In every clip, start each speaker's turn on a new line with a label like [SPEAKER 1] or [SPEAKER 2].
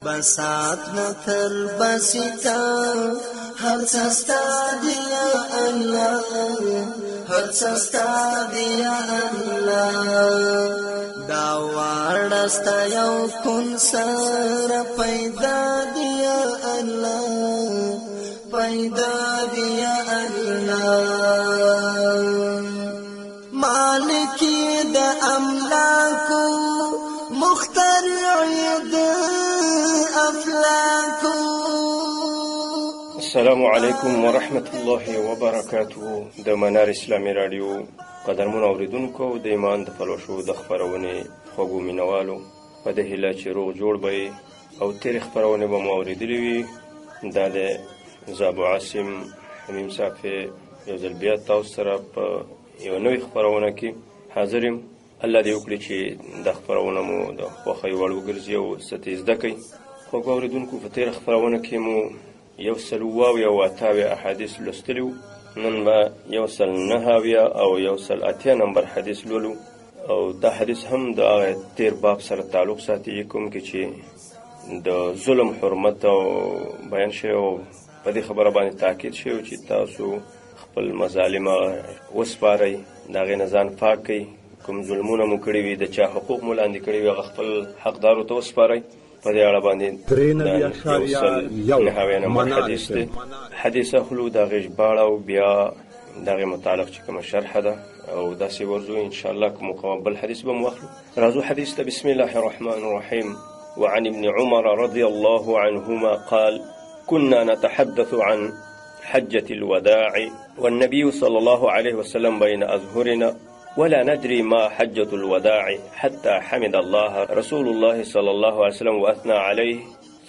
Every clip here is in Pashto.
[SPEAKER 1] بسات نتر بسیتا هر سستا دیا اللہ هر سستا دیا اللہ دا وارستا یو کن سر پیدا دیا اللہ پیدا دیا اللہ مالکی دا املاکو مخترعی دا افلاکو.
[SPEAKER 2] السلام علیکم ورحمت الله وبرکاته. د منار اسلامي رادیو قدرمن اوریدونکو د ایمان د فلوشو د خبرونه خوږو مینوالو په د هیله چې روغ جوړ به او تیر خبرونه به مو اوریدلې وي. دا د زابو عاصم حمیم صافی یو ځل بیا تاسو سره په یو نوې خبرونه کې حاضریم. الله دې وکړي چې د خبرونه مو د خوښۍ وړ وګرځي او ستې زده کړئ. خوږو اوریدونکو په تیر خبرونه کې مو یو سل واویا او اتاویا احادیث لوستلیو. نن به یو سل نهاویا او یو سل اتیا نمبر حدیث لولو او دا حدیث هم د تیر باب سره تعلق ساتي کوم کې چې د ظلم حرمت او بیان شوی او په دې خبره باندې تاکید شوی چې تاسو خپل مظالم وسپارئ، د هغې نه ځان پاک کړئ. کوم ظلمونه مو کړي وي، د چا حقوق مو لاندې کړي وي، هغه خپل حقدارو ته وسپارئ. په دې اړه باندې یو نهاوی نمبر حدیث دی. حدیث اخلو د هغې ژباړه او بیا د هغې متعلق چې کومه شرحه ده او داسې ورځو انشاءالله که مقام بل حدیث به مو اخلو. راځو حدیث ته. بسم الله الرحمن الرحیم. وعن ابن عمر رضي الله عنهما قال كنا نتحدث عن حجة الوداع والنبي صلى الله عليه وسلم بين أظهرنا ولا ندري ما حجة الوداع حتى حمد الله رسول الله صلى الله عليه وسلم وأثنى عليه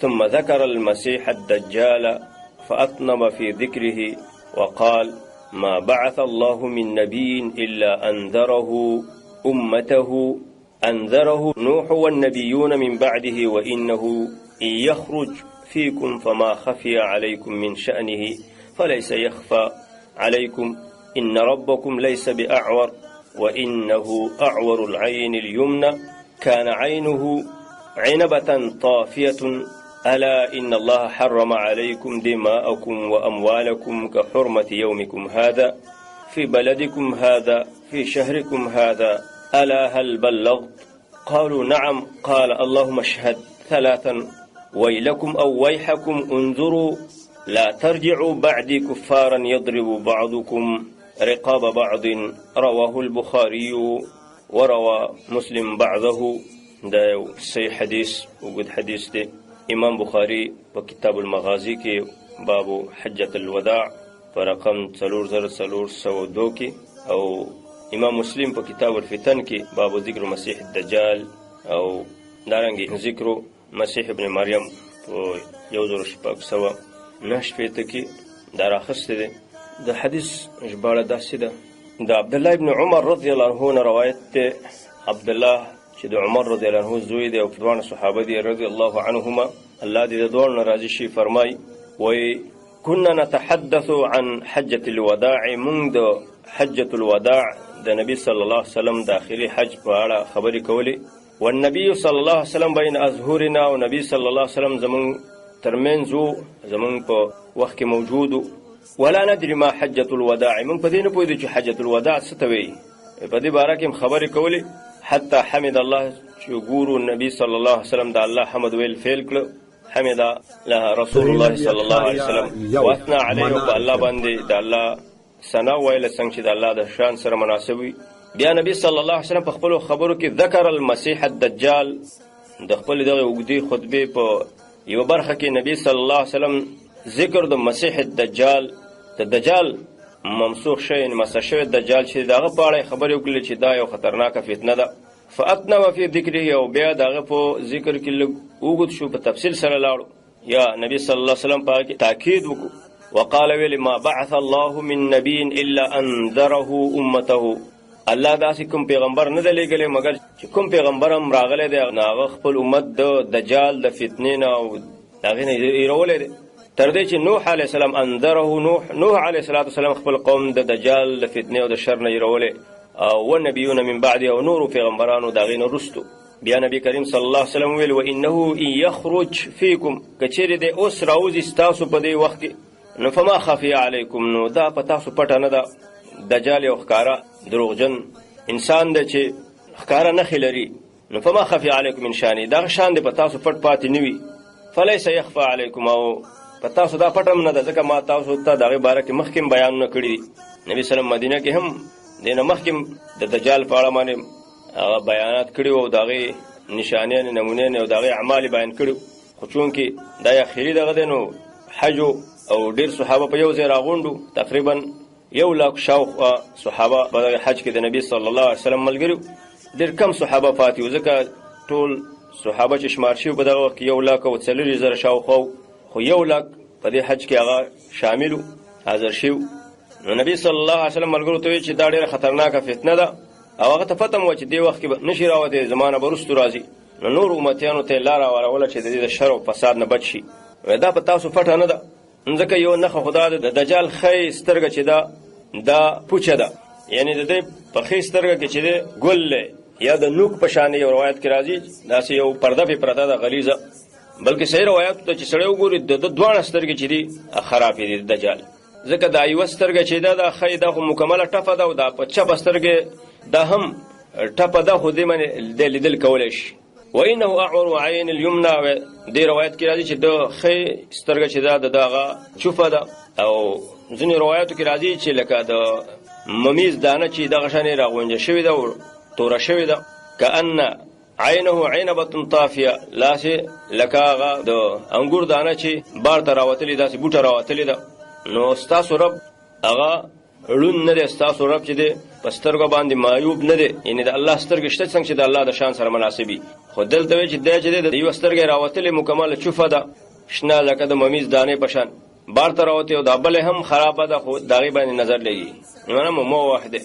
[SPEAKER 2] ثم ذكر المسيح الدجال فأطنب في ذكره وقال ما بعث الله من نبي إلا أنذره أمته أنذره نوح والنبيون من بعده وإنه إن يخرج فيكم فما خفي عليكم من شأنه فليس يخفى عليكم إن ربكم ليس بأعور وإنه أعور العين اليمنى كان عينه عنبة طافية ألا إن الله حرم عليكم دماءكم وأموالكم كحرمة يومكم هذا في بلدكم هذا في شهركم هذا ألا هل بلغت؟ قالوا نعم. قال اللهم اشهد ثلاثا ويلكم أو ويحكم انظروا لا ترجعوا بعدي كفارا يضرب بعضكم رقاب بعض رواه البخاري وروى مسلم بعضه. دا صحیح حدیث وګد حدیث دی. امام بخاری په کتاب المغازی کې باب حجة الوداع په رقم 4402 کې او امام مسلم په کتاب الفتن کې باب ذکر مسیح الدجال او دارنګه ذکر مسیح ابن مریم په 1609 کې دا راخسته دی. د حدیث ژباړه داسې ده. د عبدالله ابن عمر رضی الله عنه روایت ده. عبدالله چې د عمر رضی الله عنه زوی دی او دوه صحابه دي رضی الله عنهما، الله دې د دوه راضي شي، فرمای وای كنا نتحدث عن حجة الوداع. موږ د حجة الوداع د نبی صلی الله علیه وسلم داخلي حج په اړه خبرې کولې. والنبي صلی الله علیه وسلم بین اظهرنا، او نبی صلی الله علیه وسلم زمون ترمنځ زمون په وخت کې موجود. ولا ندري ما حجة الوداع، من په دې نه پوهېدو چې حجة الوداع څه ته وایي. په دې باره کې خبرې کولې حتی حمد الله، چې ګورو نبی صلی الله علیه وسلم د الله حمد ویل فعل کړ. حمد لها رسول الله صلی الله علیه وسلم واثنى علیه، په الله باندې د الله ثنا ویل څنګه چې د الله د شان سره مناسب وي. بیا نبی صلی الله علیه وسلم په خپل خبرو کې ذکر المسیح الدجال، د خپل دغه اوږدې خطبې په یو برخه کې نبی صلی الله علیه وسلم ذکر د مسیح الدجال، د دجال ممسوخ شوی مسح شوی دجال چې دغه په اړه خبرې وکړلې چې دا یو خطرناکه فتنه ده. فاطنب فی ذکره، او بیا دغه په ذکر کې لږ اوږد شو، په تفصیل سره لاړو. یا نبی صلی الله علیه وسلم په تاکید وکړو. وقال ویل ما بعث الله من نبی الا انذره امته، الله داسې کوم پیغمبر نه دی لېږلی مګر چې کوم پیغمبر هم راغلی دی هغه خپل امت د دجال د فتنې نه او د هغې نه ایرولی دی. تر دې چې نوح علیه السلام انذره، نوح علیه السلام خپل قوم د دجال د فتنې او د شر نه ایرولی، او نبیون من بعد، او نورو پیغمبرانو د هغې نه وروستو. بیا نبی کریم صلی الله علیه وسلم ویل وانه ان یخرج فیکم کچېرې د اوس راوځي ستاسو په دې وخت کې نو فما خفي علیکم نو دا په تاسو پټه نه ده دجال یو ښکاره دروغجن انسان دی چې ښکاره نښې لري نو فما خفي علیکم من شانې دغه شان دی په تاسو پټ پاتې نه وي فلیس یخفى علیکم او په تاسو دا پټ هم نه ده ځکه ما تاسو ته د هغې باره کې مخکې بیانونه کړي دي نبي سلم مدینه کې هم دې نه مخکې د دجال په اړه باندې هغه بیانات کړي وو او د هغې نشانیانې نمونې او د هغې اعمال یې بیان کړي خو چونکې دا اخري دغه دی نو حج او ډېر صحابه په یو ځای راغونډو تقریبا 100,000 شاوخوا صحابه په دغه حج کې د نبي صلی الله علیه وسلم ملګري ډېر کم صحابه پاتې وو ځکه ټول صحابه چې شمار شوي په دغه وخت کې 1,40,000 شاوخوا خو 100,000 په دې حج کې هغه شامل وو حاضر شوي نو نبی صلی الله علیه وسلم ملګرو ته ویل چې دا ډېره خطرناکه فتنه ده او هغه ته پته وه چې دې وخت کې به نشي راوتی زمانه به وروستو راځي نو نور امتیانو ته یې لاره واروله چې د دې د شر او فساد نه بچ شي دا په تاسو پټه نه ده ځکه یو نښه خو دا ده د دجال ښی سترګه چې ده دا پوچه ده یعنې د دې په ښي سترګه کې چې دی ګل دی یا د نوک په شان یو روایت کې راځي داسې یو پرده پې پرته ده غلیظه بلکې صحیح روایاتو ته چې سړی وګوري د ده دواړه سترګې چې دي خرابې دي د دجال ځکه دا یوه سترګه چې ده دا ښی دا خو مکمله ټپه ده او دا په چپه سترګې دا هم ټپه ده خو دې باندې دی لیدل کولی شي وانه اعور عین الیمنى دې روایت کې راځي چې د ښی سترګه چې ده د هغه چوفه ده او ځینې روایاتو کې راځي چې لکه د ممیز دانه چې دغه شانې راغونجه شوې ده او توره شوې ده کأن عینه عنبه طافیه لاسې لکه هغه د انګور دانه چې بار ته راوتلې داسې بوټه راوتلې ده نو ستاسو رب هغه ړوند نه دی ستاسو رب چې دی په سترګو باندې معیوب نه دی یعنې د الله سترګې شته څنګه چې د الله د شان سره مناسب وي خو دلته وایي چې دی چې دی د یوه سترګې راوتلې مکمله چوفه ده شنه لکه د ممیز دانې په شان بار ته راوتې او دا بلې هم خرابه ده خو د هغې باندې نظر لګي منه مو واحد دی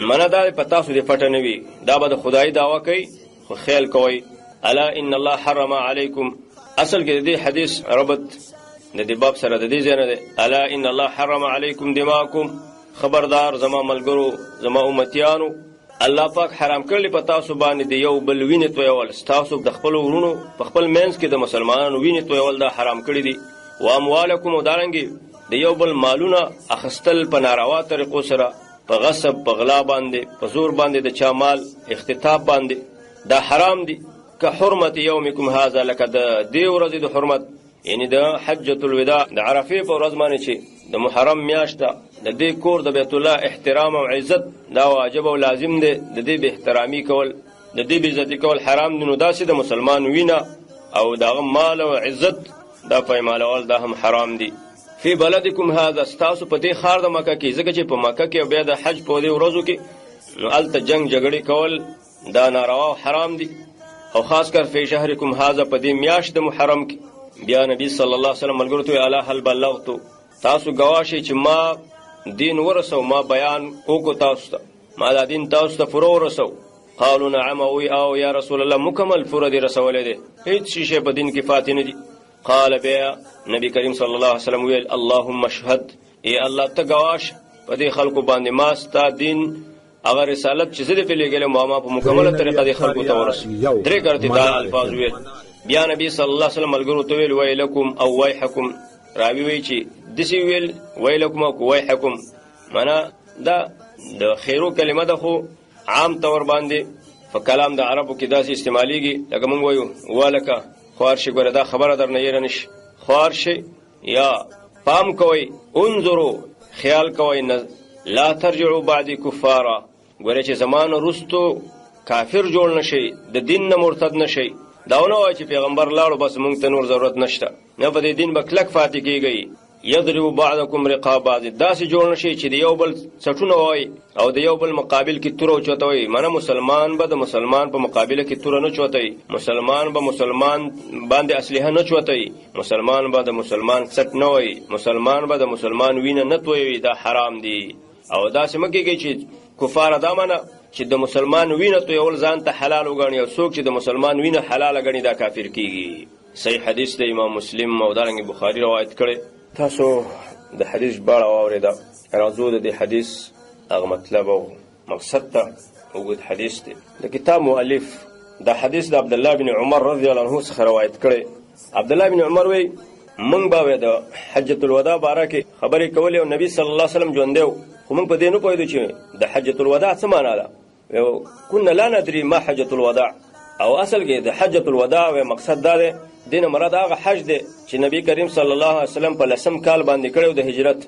[SPEAKER 2] منه دا په تاسو دې پټه نه وي دا به د خدایي دعوه کوي خو خیال کوئ الا ان الله حرم علیکم اصل کې د دې حدیث ربط د دې باب سره د دې ځای نه دی الا ان الله حرم علیکم دماءکم خبردار زما ملګرو زما امتیانو الله پاک حرام کړلی په تاسو باندې د یو بل وینې تویول ستاسو د خپلو وروڼو په خپل منځ کې د مسلمانانو وینې تویول دا حرام کړي دي و اموالکم او دارنګې د یو بل مالونه اخیستل په ناروا طریقو سره په غصب په غلا باندې په زور باندې د چا مال اختطاف باندې دا حرام دي که حرمت یومکم هذا لکه د دې ورځې د حرمت یعنی د حجة الوداع د عرفې په ورځ باندې چې د محرم میاشت ده د دې کور د بیت الله احترام او عزت دا واجب او لازم دی د دې به احترامي کول د دې به عزت کول حرام دي نو داسې د مسلمان وینه او دغه مال او عزت دا پایمالول دا هم حرام دي فی بلدکم هذا ستاسو په دې ښار د مکه کې ځکه چې په مکه کې بیا د حج په دې ورځو کې نو هلته جنګ جګړې کول دا ناروا او حرام دي او خاص کر فی شهرکم هذا په دې میاشت د محرم کې بیا نبی صلی الله علیه وسلم ملګرو ته الا هل بلغتو تاسو گواه شئ چې ما دین ورسو ما بیان وکړو تاسو ته ما دا دین تاسو ته پوره ورسو قالوا نعم او یا رسول الله مکمل پوره دې رسولی دی هیڅ شی په دین کې فاتح نه دي قال بیا نبی کریم صلی الله علیه وسلم ویل اللهم اشهد ای الله ته گواه شه په دې خلکو باندې ما ستا دین هغه رسالت چې زه دې پې لېږلی ما په مکمله طریقه دې خلکو ته ورسو درې کرتې دا الفاظ ویل بیا نبی صلی الله علیه وسلم ملګرو ته ویل ویلکم او ویحکم راوی وی چې دسی ویل ویلکم او ویحکم معنا دا د خیرو کلمه ده خو عام طور باندې په کلام د عربو کې داسې استعمالیږي لکه موږ وایو والکه خوار شي ګوره دا خبره درنه یېره نشي خوار شي یا پام کوئ انظرو خیال کوئ لا ترجعوا بعدی کفارا ګوره چې زمان وروستو کافر جوړ نشي د دین نه مرتد نشي دا ونه وایي چې پیغمبر لاړو بس موږ ته نور ضرورت نشته نه په دې دین به کلک پاتې کېږئ یضرب بعضکم رقاب بعض داسې جوړ نشي چې د یو بل څټونه وایي او د یو بل مقابل کې توره وچوتوي مانه مسلمان به د مسلمان په مقابله کې توره نه چوتوي مسلمان به مسلمان باندې اسلحه نه چوتوي مسلمان به د مسلمان څټ نه وایي مسلمان به د مسلمان وینه نه تویوي دا حرام دي او داسې مه کېږئ چې کفار دا منه چې د مسلمان وینه تویول ځان ته حلال وګڼي او څوک چې د مسلمان وینه حلاله ګڼي دا کافر کېږي صحیح حدیث د امام مسلم او دارنګې بخاري روایت کړی تاسو د حدیث ژباړه واورېده راځو د دې حدیث هغه مطلب او مقصد ته اوږد حدیث دی د کتاب مؤلف دا حدیث د عبد الله بن عمر رضی الله عنه څخه روایت کړي. عبد الله بن عمر وی مونږ به د حجۃ الوداع باره کې خبرې کولې او نبی صلی الله علیه وسلم ژوند دی خو مونږ په دې نه پوهېدو چې د حجۃ الوداع څه معنا ده. كنا لا ندري ما حجۃ الوداع او اصل کې د حجۃ الوداع و مقصد دا دی دینه مراد هغه حج دی چې نبی کریم صلی الله علیه وسلم په لسم کال باندې کړو د هجرت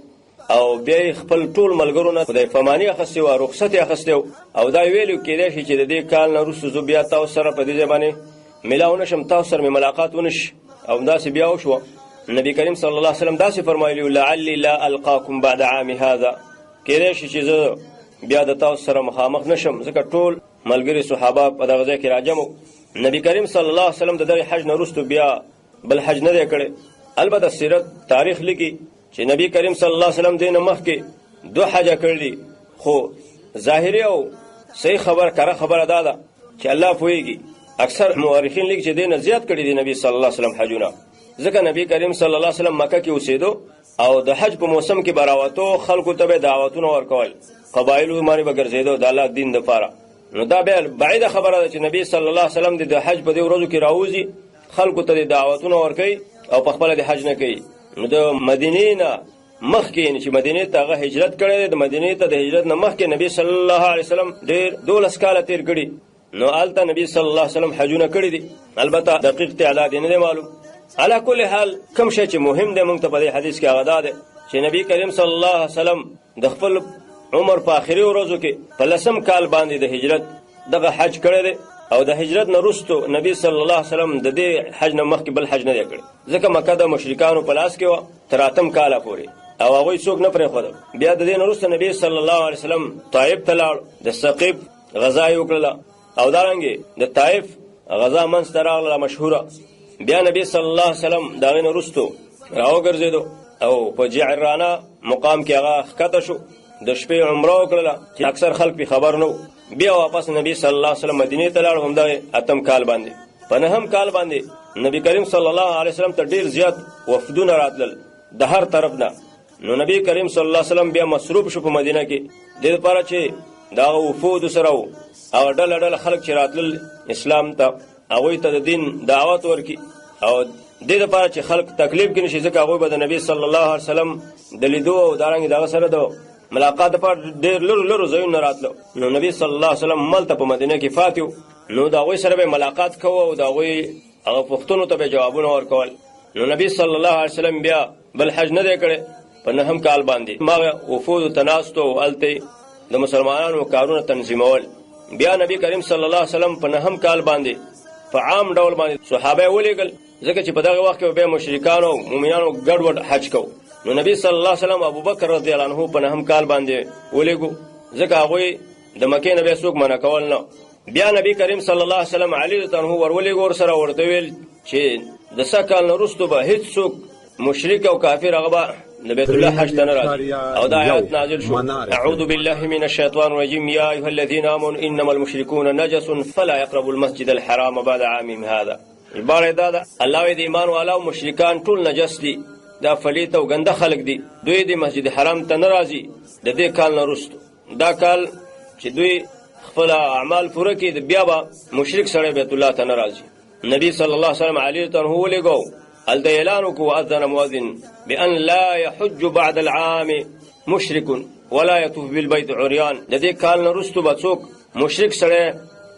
[SPEAKER 2] او بیا خپل ټول ملګرو نه خدای فمانی اخستي او رخصت اخستي او دا ویلو کېدای شي چې د دې کال نه وروسته زه بیا تاسو سره په دې ځبانه ملاو نشم تاسو سره ملاقات ونش او داسې بیا وشو. نبی کریم صلی الله علیه وسلم داسې فرمایلی لعلی لا القاکم بعد عام هذا کېدای شي چې زه بیا د تاسو سره مخامخ نشم ځکه ټول ملګری صحابه په دغه ځای کې راجمو. نبی کریم صلی الله علیه وسلم د دغه حج نه وروسته بیا بل حج نه دی کړی. البته سیرت تاریخ لیکي چې نبی کریم صلی الله علیه وسلم دینه مخکې دو حج کړی خو ظاهری او صحیح خبره دا ده چې الله پوهیږي. اکثر مورخین لیکي چې دینه زیات کړی دی نبی صلی الله علیه وسلم حجونه ځکه نبی کریم صلی الله علیه وسلم مکه کې اوسېدو او د حج په موسم کې براوتو خلکو ته دعوتونه ورکول قبایلو باندې بګرځېدو د الله دین لپاره. نو دا به بعیده خبره ده چې نبی صلی الله علیه وسلم د حج په دې ورځو کې راوځي خلکو ته دعوتونه ورکوي او په خپل د حج نه کوي. نو د مدینې نه مخکې چې مدینې ته هغه هجرت کړی د مدینې ته د هجرت نه مخکې نبی صلی الله علیه وسلم ډېر 12 کاله تیر کړي. نو آلته نبی صلی الله علیه وسلم حجونه کړي دي. البته دقیق تعداد نه دی معلوم. علا کل حال کوم شی چې مهم دی موږ ته په دې حدیث کې هغه دا دی چې نبی کریم صلی الله علیه وسلم د خپل عمر په آخري ورځو کې په لسم کال باندې د هجرت دغه حج کړی دی او د هجرت نه وروسته نبی صلی الله علیه وسلم د دې حج نه مخکې بل حج نه دی کړی ځکه مکه د مشرکانو په لاس کې وه تر 8 کاله پورې او هغوی څوک نه پرېښودل. بیا د دې نه وروسته نبی صلی الله علیه وسلم طایف ته لاړ د ثقیف غزا یې وکړله او دارنګې د طایف غزا منځته راغله مشهوره. بیا نبی صلی الله علیه وسلم د هغې نه وروستو راوګرځېدو او په جعرانه مقام کې هغه ښکته شو د شپې عمره وکړله چې اکثر خلک پې خبر نه و. بیا واپس نبی صلی الله علیه وسلم مدینې ته لاړ همدغې 8 کال باندې. په 9 کال باندې نبی کریم صلی الله علیه وسلم ته ډېر زیات وفدونه راتلل د هر طرف نه. نو نبی کریم صلی الله علیه وسلم بیا مصروف شو په مدینه کې دې لپاره چې د هغه وفودو سره و او ډله ډله خلک چې راتلل اسلام ته هغوی ته د دین دعوت ورکړي او دې لپاره چې خلک تکلیف کې نشي ځکه هغوی به د نبی صلی الله علیه وسلم د لیدو او دارنګې د هغه سره د ملاقات لپاره ډېر لرو ځایونه راتلو. نو نبی صلی الله علیه وسلم ملته په مدینه کې فاتح و نو د هغوی سره به ملاقات کوو او د هغوی هغه پوښتنو ته به جوابونه ورکول. نو نبی صلی الله علیه وسلم بیا بل حج نه دی کړی په 9 کال باندې ماغه وفودو ته ناستو او هلته د مسلمانانو کارونه تنظیمول. بیا نبی کریم صلی الله علیه وسلم په 9 کال باندې په عام ډول باندې صحابه ولېږل ځکه چې په دغه وخت کې به مشرکانو مؤمنانو ګډوډ حج کوو. نو نبی صلی الله علیه وسلم ابوبکر رضی الله عنه په 9 کال باندې ولېږو ځکه هغوی د مکې نه به څوک منع کول نه. بیا نبی کریم صلی الله علیه وسلم علي رضی الله عنه ورولېږو ورسره ورته ویل چې د 100 کال نه وروسته به هېڅوک مشرک او کافر هغه به د بیت الله حج ته نه راځي. او دا آیات نازل شو اعوذ بالله من الشیطان الرجیم یا ایها الذین آمنوا انما المشرکون نجس فلا يقربوا المسجد الحرام بعد عامهم هذا. عبارت دا ده الله د ایمان والاو مشرکان ټول نجس دي دا فلیت او ګنده خلق دي دوی د مسجد حرام ته نه راځي د دې کال نه وروسته. دا کال چې دوی خپل اعمال پوره کړي بیا به مشرک سره بیت الله ته نه راځي. نبی صلی الله علیه وسلم علی ته ولېږو هلته اعلان وکړو واذن مؤذن بان لا يحج بعد العام مشرک ولا يطوف بالبيت عريان. د دې کال نه وروسته به څوک مشرک سره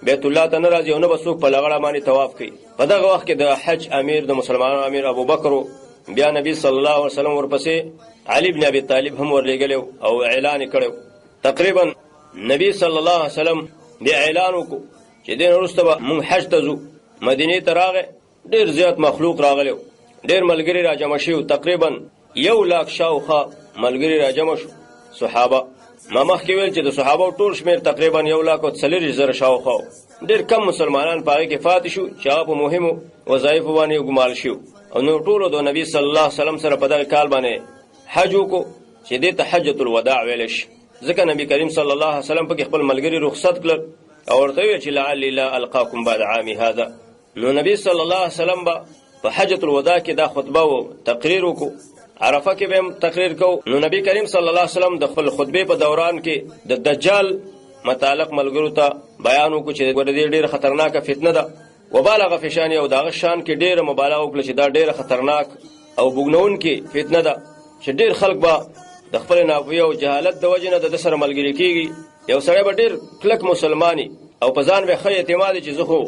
[SPEAKER 2] بیت الله ته نه راځي او نه به څوک په لغړه باندې طواف کوي. په دغه وخت کې د حج امیر د مسلمانانو امیر ابوبکر بیا نبی صلی الله علیه وسلم ورپسې علي بن ابي طالب هم ورلېږلی او اعلان یې کړی. تقریبا نبی صلی الله علیه وسلم بیا اعلان وکړو چې دې نه وروسته به موږ حج ته ځو. مدینې ته راغی ډېر زیات مخلوق راغلی ډېر ملګري را جمع شوي تقریبا 100,000 شاوخوا ملګري را جمع شو صحابه. ما مخکې ویل چې د صحابو ټول شمېر تقریبا 140,000 شاوخوا ډېر کم مسلمانان په هغې کې پاتې شو چې هغه په مهمو وظایفو باندې ګمارل شو. او نو ټولو د نبی صلی الله علیه وسلم سره په دغه کال باندې حج وکړو چې دې ته حجۃ الوداع ویلی شي ځکه نبی کریم صلی الله علیه وسلم پکې خپل ملګري رخصت کړل او ورته ویل چې لعلی لا القاکم بعد عامی هذا. نو نبی صلی الله علیه وسلم به په حجۃ الوداع کې دا خطبه او تقریر وکړو عرفه کې به هم تقریر کو. نو نبی کریم صلی الله علیه وسلم د خپل خطبې په دوران کې د دجال متعلق ملګرو ته بیان وکړو چې ګوره ډېره خطرناکه فتنه ده. وبالغه فی شان او دغه شان کې ډېره مبالغه وکړه چې دا ډېره خطرناک او بوږنونکې فتنه ده چې ډېر خلک به د خپل ناپوهۍ او جهالت د وجې نه د ده سره ملګري کېږي. یو سړی به ډېر کلک مسلماني او په ځان به ښه اعتماد چې زه خو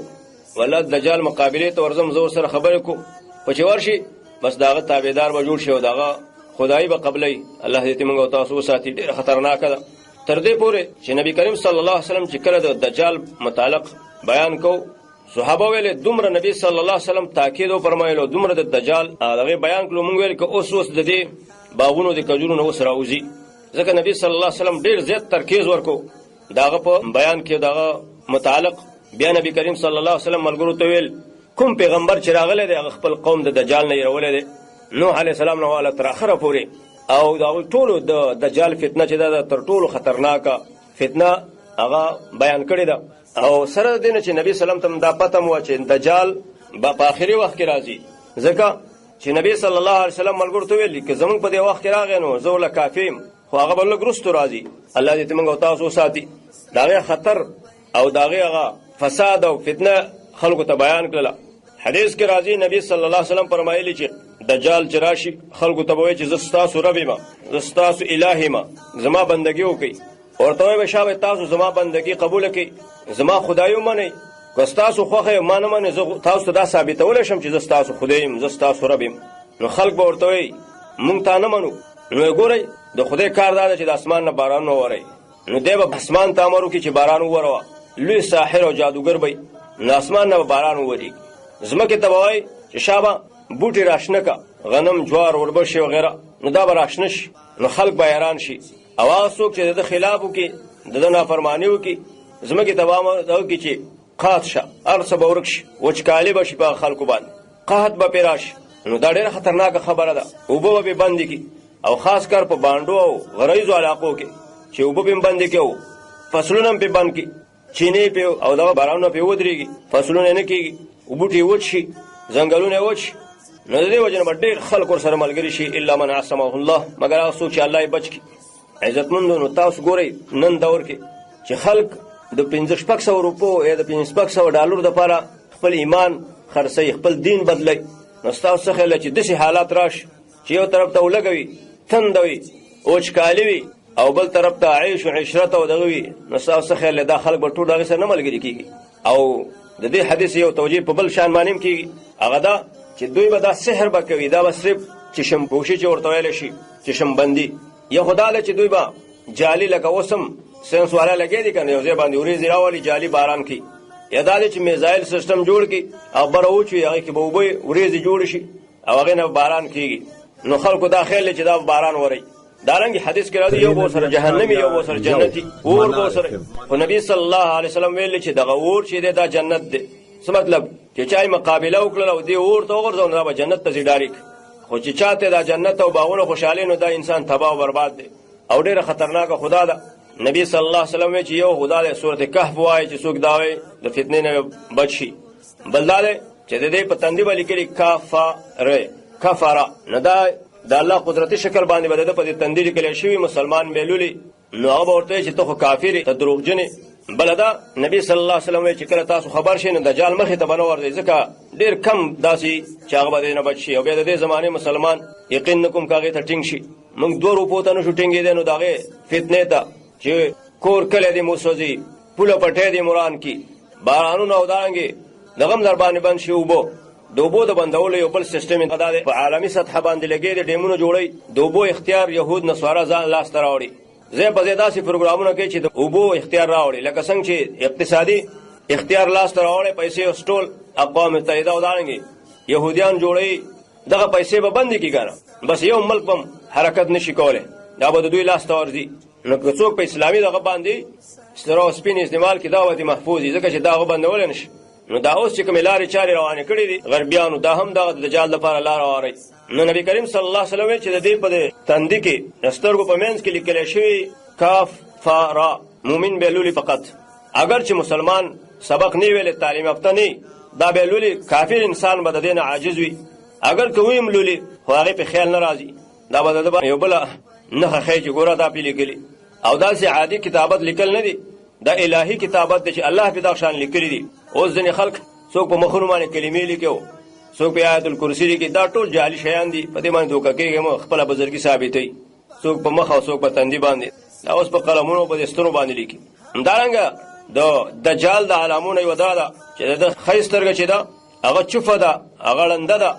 [SPEAKER 2] والله دجال مقابلې ته ورځم، زه ورسره خبرې کوم، په چې ورشي بس د هغه تابعدار به جوړ شي او د هغه خدایي به قبلوي. الله دې موږ او تاسو وساتي. ډېره خطرناکه ده تر دې پورې چې نبي کریم صلی الله علیه وسلم چې کله د دجال متعلق بیان کو، صحابه ویل دومره نبی صلی الله علیه وسلم تاکید وفرمایلو، دومره د دجال هغه بیان کړو، موږ ویل که اوس د دې باغونو د کجورو نه اوس راوځي، ځکه نبی صلی الله علیه وسلم ډېر زیات ترکیز ورکو داغه په بیان کې داغه متعلق. بیا نبی کریم صلی الله علیه وسلم ملګرو ته ویل کوم پیغمبر چې راغلی دی هغه خپل قوم د دجال نه یې دی، نوح علیه السلام نه والا تر اخره پورې. او دا ټولو د دجال فتنه چې ده تر ټولو خطرناکه فتنه هغه بیان کړې ده. او سره د دې نه چې نبی سلام ته دا پته مو چې دجال به په آخري وخت کې راځي، ځکه چې نبی صلی الله علیه وسلم ملګرو ته ویل که زموږ په دې وخت کې راغی نو زه له کافي یم، خو هغه به لږ وروستو راځي. الله دې موږ او تاسو وساتي. د هغې خطر او د هغې هغه فساد او فتنه خلکو ته بیان کړله. حدیث کې راځي نبی صلی الله علیه وسلم فرمایلی چې دجال چې راشي خلکو ته به وایي چې زه ستاسو رب یم، زه ستاسو اله یم، زما بندګي وکړئ. ورته وایي به شابه تاسو زما بندګي قبوله کړئ، زما خدای ومنئ، که ستاسو خوښه ما نه منئ زه تاسو ته دا ثابتولی شم چې زه ستاسو خدای یم، زه ستاسو رب یم. نو خلک به ورته وایي مونږ تا نه منو. نو ګورئ د خدای کار دا ده چې د اسمان نه باران وورئ، نو دی به اسمان ته امر وکړي چې باران ووروه، لوی ساحر او جادوګر به نو اسمان نه به باران وورېږي. ځمکې ته به وایي چې شابه بوټي راشنه که، غنم جوار وربشې وغیره، نو دا به راشنه شي، نو خلک به حیران شي. او هغه څوک چې د ده خلاف وکړي، د ده نافرماني وکړي، ځمکې ته به امر وکړي چې قحط شه، هر څه به ورک شي، وچکالي به شي په خلکو باندې، قحط به پرې راشي. نو دا ډېره خطرناکه خبره ده. اوبه به بندې کړي، او خاص کر په بانډو او غریزو علاقو کې چې اوبه به بندې کړي او فصلونه هم پرې بند کړي، چینې پرې او دغه بارانونه پرې ودرېږي، فصلونه نه کېږي، بوټي وچ شي، ځنګلونه وچ شي. نو د دې وجې نه به ډېر خلک ورسره ملګري شي الا من عصمه الله، مګر هغه څوک چې الله یې بچ کړي. عزتمندو نو تاسو ګورئ نن دور کې چې خلک د 500-600 روپو یا د 500-600 ډالرو دپاره خپل ایمان خرڅوي، خپل دین بدلوي. نو ستاسو څه خیال چې داسې حالات راشي چې یو طرف ته ولګوي، تنده وي، وچکالي وي، او بل طرف ته عیش و عشرت او دغه وي، نو ستاسو څه خیال دا خلک به ټول هغې سره نه ملګري کېږي. او د دې حدیث یو توجیه په بل شان باندې هم کېږي، هغه دا چې دوی به دا سحر به کوي، دا به صرف چشمپوشي چې ورته ویلی شي، چشمبندي. یا خدا له چې دوی به جالي لکه اوس هم ساینس والا لګیا دي که نه، یو ځای باندې وریځې راولي جالي باران کوي، یا دا دی چې میزایل سیسټم جوړ کړي او بره وچوي، هغې کې به اوبه وریځې جوړې شي او هغې نه باران کېږي. نو خلکو دا خیال دی چې دا باران ورئ. دارنګې حدیث کې راځي یو به ورسره جهنمي، یو به ورسره جنتي، اور به ورسره. خو نبي صلی الله علیه وسلم ویلي چې دغه اور چې دی دا جنت دی. څه مطلب چې چا یې مقابله وکړله او دې اور ته وغورځول نو دا به جنت ته ځي ډایرک. خو چې چا ته دا جنت او باغونه خوشحالي نو دا انسان تباه او برباد دی او ډېره خطرناکه خدا ده. نبی صلی الله علیه وسلم چې یو خدا دی سورت کهف وایي چې څوک دا وایي د فتنې نه بچ شي، بل دا دی چې د دې په تندي به لیکلي کفره، نو دا د الله قدرتي شکل باندې به د ده په دې تندي لیکلی شوي، مسلمان به لولي، نو هغه به ورته وایي چې ته خو کافر یې، ته دروغجن یې. بله دا نبی صلی الله علیه وسلم وایي چې کله تاسو خبر شئ نو دجال مخې ته به نه ورځئ، ځکه ډېر کم داسې چې هغه به دې نه بچ شي. او بیا د دې زمانې مسلمان یقین نه کوم که هغې ته ټینګ شي. موږ 2 روپو ته نشو ټینګېدی، نو د هغې فتنې ته چې کور کلی دې مو سوځي، پوله پټی دې مران کي، بارانونه او دارنګې دغه هم در باندې بند شي. اوبه د اوبو د بندولو یو بل سیسټم یې دا دی په عالمي سطحه باندې لګیا دی، ډیمونه جوړوي، د اوبو اختیار یهود نصارا ځان لاسته راوړي، ځای په ځای داسې پروګرامونه کوي چې د اوبو اختیار راوړي، لکه څنګه چې اقتصادي اختیار لاسته راوړی، پیسې سټول اقوام متحده او دارنګې یهودیان جوړوي، دغه پیسې به بندې کړي که نه، بس یو ملک به حرکت نشي کولی، دا به د دوی لاسته ورځي. نو که څوک په اسلامي دغه باندې سره او سپین استعمال کړي دا به دې محفوظ وي، ځکه چې دا هغه بندولی نه شي. نو دا اوس چې کومې لارې چارې روانې کړي دي غربیانو، دا هم دغه د دجال لپاره لاره وارئ. نو نبي کریم صلی الله علیه وسلم چې د دې په تندي کې د سترګو په منځ کې لیکلی شوي کاف فا را، مومن به لولي فقط. اگر چې مسلمان سبق نه ویلی، تعلیم یافته نه، دا به لولي، کافر انسان به د دې نه عاجز وي. اگر که ویم لولي خو هغې په خیال نه راځي، دا به د ده یو بله نښه ښیي چې ګوره دا پې لیکلي. او داسې عادي کتابت لیکل نه دي، دا الهي کتابت دی چې الله په دا شان لیکلي دي. اوس ځینې خلک څوک په مخونو باندې کلمې لیکي، څوک په آیت الکرسی لیکي، دا ټول جعلي شیان دي. په دې باندې دوکه کېږي، مو خپله بزرګي ثابتوي، څوک په مخ او څوک په تندي باندې، دا اوس په قلمونو په دستونو باندې لیکي. همدارنګه د دجال د علامونه یوه دا ده چې د ښی سترګه چې ده هغه چوفه ده، هغه ړنده ده،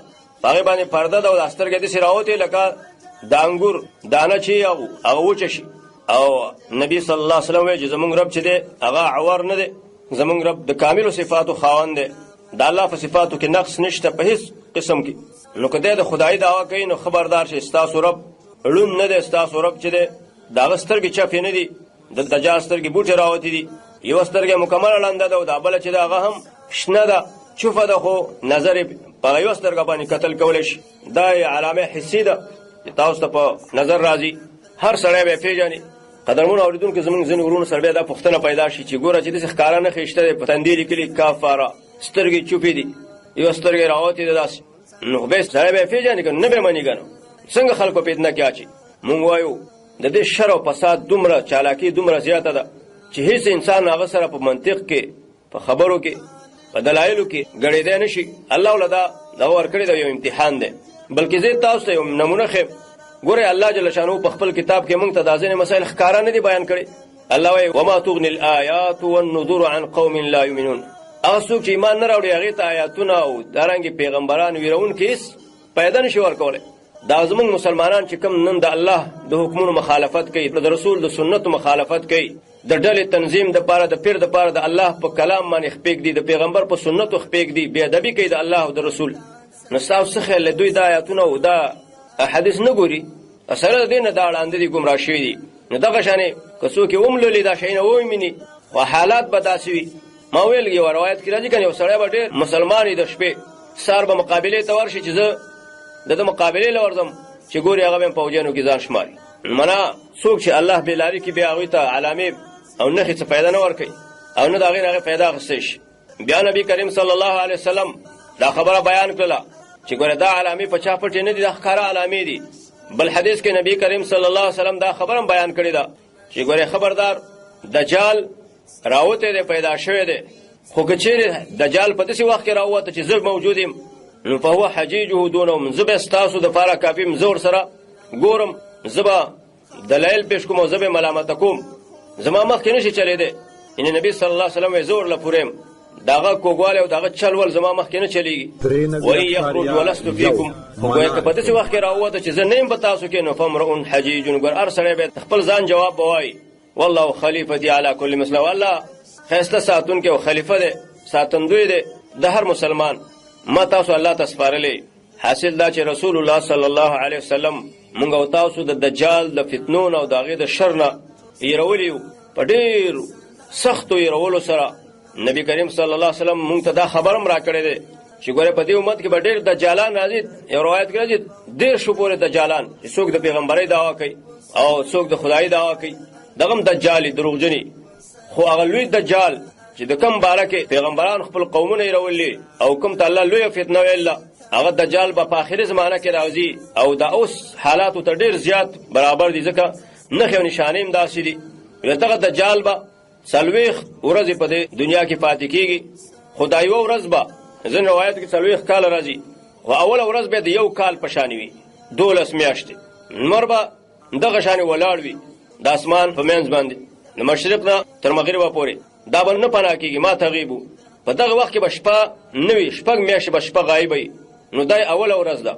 [SPEAKER 2] په هغې باندې پرده ده او دا سترګې داسې راوتې لکه د انګور دانه چې هغه وچه شي. او نبي صلی الله علیه وسلم وایي چې زمونږ رب چې دی هغه عور نه دی، زمونږ رب د کاملو صفاتو خاوند دی، د الله په صفاتو کې نقص نشته په هیڅ قسم کې. نو که دی د خدایي دعوا کوي نو خبردار شئ ستاسو رب ړوند نه دی، ستاسو رب چې دی د هغه سترګې چپې نه دي، د دجال سترګې بوټې راوتې دي، یوه سترګه مکمله ړنده ده او دا بله چې ده هغه هم شنه ده چوفه ده، خو نظر یې په یوه سترګه باندې کتل کولی شي. دا علامه حسي ده چې تاسو ته په نظر راځي، هر سړی به یې پېژني. قدرمنو اورېدونکو زموږ ځینې وروڼو سره بیا دا پوښتنه پیدا شي چې ګوره چې داسې ښکاره نښې شته دی، په تندي لیکلي کافاره، سترګې چوپې دي، یوه سترګې راوتې ده داسې، نو بیا سړی به یې پېژني که نه به یې مني که نه څنګه خلک په فتنه کې اچي. مونږ وایو د دې شر او فساد دومره چالاکي دومره زیاته ده چې هیڅ انسان هغه سره په منطق کې، په خبرو کې، په دلایلو کې ګډېدی نه شي. الله وله دا ورکړی ده، یو امتحان دی. بلکې زه تاسو ته یو نمونه ښیم. ګورئ الله جل شانه په خپل کتاب کې موږ ته دا ځینې مسایل ښکاره نه دي بیان کړي. الله وایي وما تغني الآیات والنذور عن قوم لا یؤمنون. هغه څوک چې ایمان نه راوړي هغې ته آیاتونه او دارنګې پیغمبران ویرونکي هېڅ پیدا نه شي ورکولی. دا زمونږ مسلمانان چې کوم نن د الله د حکمونو مخالفت کوي، د رسول د سنتو مخالفت کوي، د ډلې تنظیم د پاره د پیر د پاره د الله په کلام باندې خپېږ دي، د پیغمبر په سنتو خپېږ دي، بې ادبي کوي د الله او د رسول، نو ستاسو څه خیال دوی دا آیاتونه او دا احادیث نه ګوري، سره د دې نه دا ړانده دي، ګمراه شوي دي. نو دغه شانې که څوک یې وملولي دا شیونه وویني و حالات به داسې وي. ما ویل یوه روایت کې راځي که یو سړی به ډېر مسلمان وي، د شپې سهار به مقابلې ته ورشي چې زه د ده مقابلې له ورځم چې ګوري هغه به یم پوجیانو کې ځان شماري. منه څوک چې الله بې لاري کې بیا هغوی ته علامې او نښې څه پیدا نه ورکوي او نه د هغې نه هغې پیدا اخیستی شي. بیا نبي کریم صلی الله علیه وسلم دا خبره بیان کړله چې ګوره دا علامې په چا پټې نه دي، دا ښکاره علامې دي. بل حدیث کې نبی کریم صلی الله علیه وسلم دا خبره هم بیان کړې ده چې ګوره خبردار دجال راوتی دی، پیدا شوی دی، خو که چیرې دجال په داسې وخت کې راووته چې زه موجود یم نو فهو حجیجه دونهم، زه به ستاسو دپاره کافي یم، زه ورسره ګورم، زه به دلایل پیش کوم او زه به ملامته کوم، زما مخکې نشي چلېدی. یعنې نبي صلی الله علیه وسلم وایي زه ورله پوره یم، د هغه کوږوالی او د هغه چل ول زما مخکې نه چلېږي. وایي یخرج ولست فیکم، خو ګویا که په داسې وخت کې راووته چې زه نه یم په تاسو کې نو فامرؤ حجیجون، ګوره هر سړی به خپل ځان جواب به وایي والله خلیفتي علی کل مسلم، والله ښایسته ساتونکی او خلیفه دی، ساتندوی دی د هر مسلمان، ما تاسو الله ته سپارلی. حاصل دا چې رسول الله صلی الله علیه وسلم مونږ او تاسو د دجال د فتنو نه او د هغې د شر نه یېرولي یو، په ډېرو سختو یېرولو سره. نبی کریم صلی الله علیه وسلم مونږ ته دا خبر هم راکړی دی چې ګورې په دې امت کې به ډېر دجالان راځي. یو روایت کې راځي 150 پورې دجالان، چې څوک د پیغمبرۍ دعوا کوي او څوک د خدایي دعوا کوي، دغه هم دجال دروغجني. خو هغه لوی دجال چې د کم باره کې پیغمبران خپل قومونه یېرولي او کوم ته الله لویه فتنه ویله، هغه دجال به په آخري زمانه کې راځي او دا اوس حالاتو ته ډېر زیات برابر دي، ځکه نښې او نشانې هم داسې دي. دغه دجال به 40 ورځې په دې دنیا کې پاتې کېږي، خو دا یوه ورځ به ځینې روایتو کې 40 کاله راځي، خو اوله ورځ به د یو کال په شانې وي، 12 میاشتې. لمر به دغه شانې ولاړ وي د اسمان په منځ باندې، د مشرق نه تر مغربه پورې، دا به نه پناه کېږي ما تغیب وو. په دغه وخت کې به شپه نه وي، 6 میاشتې به شپه غایبه وي. نو دا اوله ورځ ده،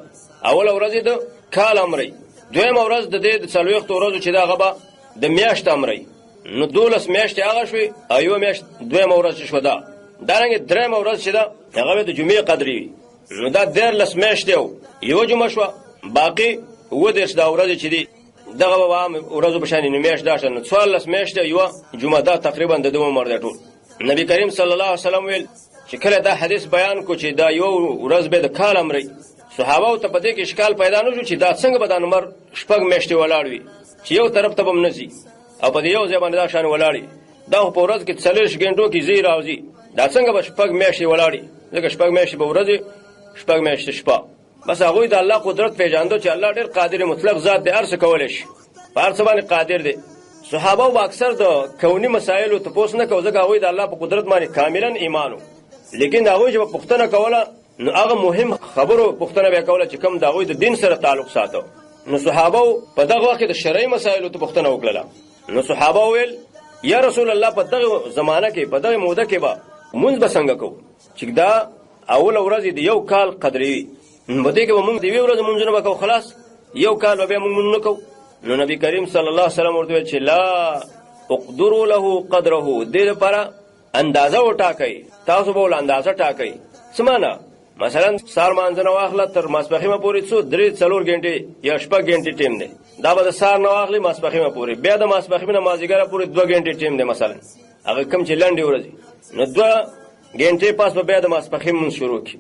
[SPEAKER 2] اوله ورځ یې د کال امرئ، دویمه ورځ د دې د 40 ورځو چې دا هغه به د میاشت امرئ، نو 12 میاشتې هغه شوې او یوه میاشت دویمه ورځ چې شوه ده. دارنګې درېیمه ورځ چې ده هغه به د جمعې قدرې وي، نو دا 13 میاشتې او یوه جمعه شوه، باقي 27 دا ورځې چې دي دغه به عام ورځو په شانې نو میاشت دا شوه، نو 14 میاشتې یوه جمعه دا تقریبا د دوه عمر دی ټول. نبی کریم صلی الله علیه وسلم ویل چې کله دا حدیث بیان کو چې دا یو ورځ به د کال امرئ، صحابه ته په دې کې اشکال پیدا نه شو چې دا څنګه به دا نمبر 6 میاشتې ولاړ وي چې یو طرف ته به هم نه ځي او په دې یو ځای باندې دا شان ولاړ وي. دا خو په ورځ کې 40 غنټو کې ځي راوځي، دا څنګه به 6 میاشتې ولاړ وي، ځکه 6 میاشتې به ورځې 6 میاشتې شپه. بس هغوی د الله قدرت پېژاندو چې الله ډېر قادر مطلق ذات دی، هر څه کولی شي، په هر څه باندې قادر دی. صحابه او اکثر د کونی مسایلو تاسو نه کوځه هغه د الله په قدرت باندې کاملا ایمانو، لیکن هغه چې پښتنه کوله نو هغه مهم خبرو پښتنه به کوله چې کوم دغه د دین سره تعلق ساتو. نو صحابه په دغه وخت د شرعي مسایلو ته پښتنه وکړه. نو صحابه ویل یا رسول الله په دغه زمانہ کې په دغه موده کې به مونږ به څنګه کوو چې دا اول ورځ دی یو کال قدرې مده کې مونږ دی ورځ مونږ نه وکاو خلاص یو کال به مونږ نه کوو. نو نبی کریم صلی الله علیه وسلم ورته چې لا اقدروا له قدره، دې لپاره اندازه وټاکئ، تاسو به ول اندازه ټاکئ. سمانه مثلا سار مانځنه واخله تر ماسپخیمه پورې څو 3-4 غنټې یا 6 غنټې ټیم دی، دا به سار نه واخلي ماسپخیمه پورې، بیا د ماسپخیمه مازیګره پورې 2 غنټې ټیم دی مثلا، هغه کم چې لنډي ورځي نو 2 غنټې پاس به بیا د ماسپخیمه شروع کی،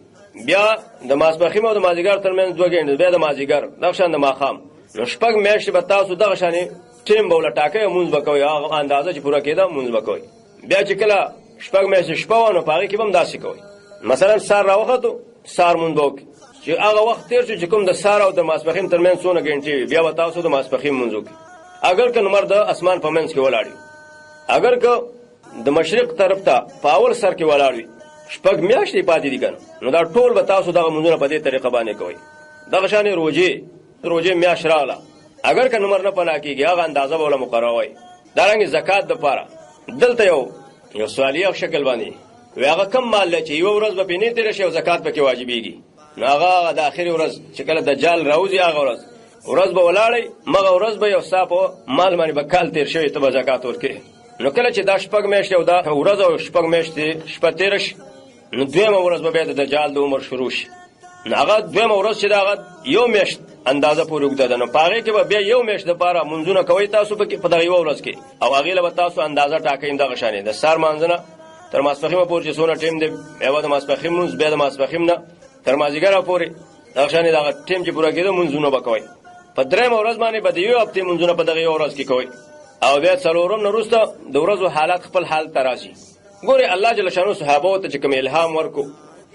[SPEAKER 2] بیا د ماسپخیمه او د مازیګر ترمنځ 2 غنټې، بیا د مازیګر د شان د ماخام. نو شپږ میاشتې به تاسو دغه شانې ټیم به ولټاکئ، مونځ به کوئ، هغه اندازه چې پوره کېده مونځ به کوئ. بیا چې کله شپږ میاشتې شپه وه نو په هغې کې به هم داسې کوئ. مثلا سار راوختو سار مونځ به وکړي چې هغه وخت تېر شو چې کوم د سار او د ماسپخین ترمنځ څونه غنټې وي، بیا به تاسو د ماسپخین مونځ وکړي. اگر که لمر د اسمان په منځ کې ولاړ وي، اگر که د مشرق طرف ته په اول سر کې ولاړ وي، شپږ میاشتې پاتې دي که نه، نو دا ټول به تاسو دغه مونځونه په دې طریقه باندې کوئ. دغه شانې روژې میاشت راغله، اگر که نمبر نه پناه کېږي هغه اندازه به وله مقرره وای. دارنګې زکات دپاره دلته یو سوالیه شکل باندې وی هغه کم مال دی چې یوه ورځ به پرې نه تېره شي او زکات پکې واجبېږي، نو هغه د آخرې ورځ چې کله دجال راوځي هغه ورځ به ولاړئ، مغه ورځ به یو ستا په مال باندې به کال تېر شوی ته به زکات ورکړې. نو کله چې دا شپږ میاشتې او دا ورځ او شپږ میاشتې شپه تېره شي نو دویمه ورځ به بیا د دجال د عمر شروع شي. نو هغه دویمه ورځ چې د هغه یو میاشت اندازه پورې اوږده ده، نو په هغې کې به بیا یو میاشت دپاره مونځونه کوئ تاسو پکې په دغه یوه ورځ کې، او هغې له به تاسو اندازه ټاکئ دغه شانې د سهار مانځنه تر ماسپخیمه پورې چې څونه ټیم دی، یوه د ماسپخیم مونځ، بیا د ماسپخیم نه تر مازدیګره پورې دغه شانې دغه ټیم چې پوره کېده مونځونه به کوئ. په درېیمه ورځ باندې به د یوې هفتې مونځونه په دغه یوه ورځ کې کوئ، او بیا څلورم نه وروسته د ورځو حالات خپل حال ته راشي. ګورې الله جل شانو صحابو ته چې کوم الهام ورکو